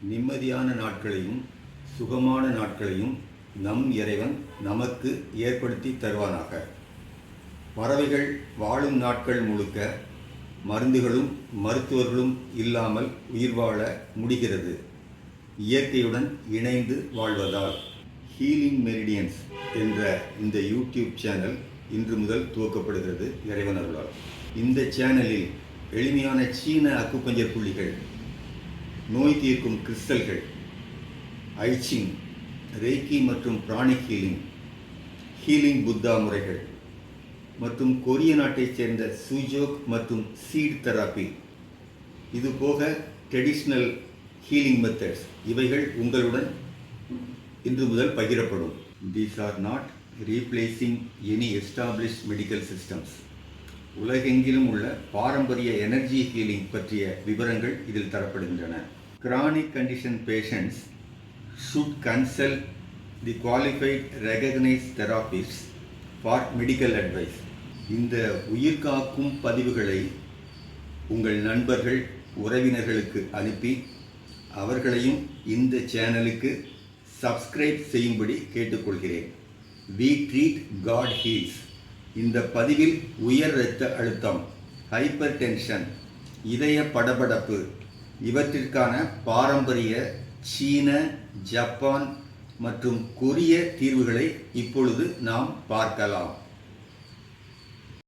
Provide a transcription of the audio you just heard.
நிம்மதியான நாட்களையும் சுகமான நாட்களையும் நம் இறைவன் நமக்கு ஏற்படுத்தி தருவானாக. பறவைகள் வாழும் நாட்கள் முழுக்க மருந்துகளும் மருத்துவர்களும் இல்லாமல் உயிர் வாழ முடிகிறது, இயற்கையுடன் இணைந்து வாழ்வதால். ஹீலிங் மெரிடியன்ஸ் என்ற இந்த யூடியூப் சேனல் இன்று முதல் துவக்கப்படுகிறது இறைவன் அருளால். இந்த சேனலில் எளிமையான சீன அக்குபஞ்சர் புள்ளிகள், நோய் தீர்க்கும் கிறிஸ்டல்கள், ஐச்சிங், ரேக்கி மற்றும் பிராணிக் ஹீலிங் புத்தா முறைகள் மற்றும் கொரிய நாட்டைச் சேர்ந்த சுஜோக் மற்றும் சீட் தெராப்பி, இதுபோக ட்ரெடிஷ்னல் ஹீலிங் மெத்தட்ஸ் இவைகள் உங்களுடன் இன்று முதல் பகிரப்படும். These are not replacing any established medical systems. உலகெங்கிலும் உள்ள பாரம்பரிய எனர்ஜி ஹீலிங் பற்றிய விவரங்கள் இதில் தரப்படுகின்றன. Chronic condition patients should consult the qualified recognized therapists for medical advice. இந்த உயிர்காக்கும் பதிவுகளை உங்கள் நண்பர்கள் உறவினர்களுக்கு அனுப்பி அவர்களையும் இந்த சேனலுக்கு சப்ஸ்கிரைப் செய்யும்படி கேட்டுக்கொள்கிறேன். We treat God heals. இந்த பதிவில் உயர் இரத்த அழுத்தம், ஹைப்பர் டென்ஷன், இதய படபடப்பு இவற்றிற்கான பாரம்பரிய சீன, ஜப்பான் மற்றும் கொரிய தீர்வுகளை இப்பொழுது நாம் பார்க்கலாம்.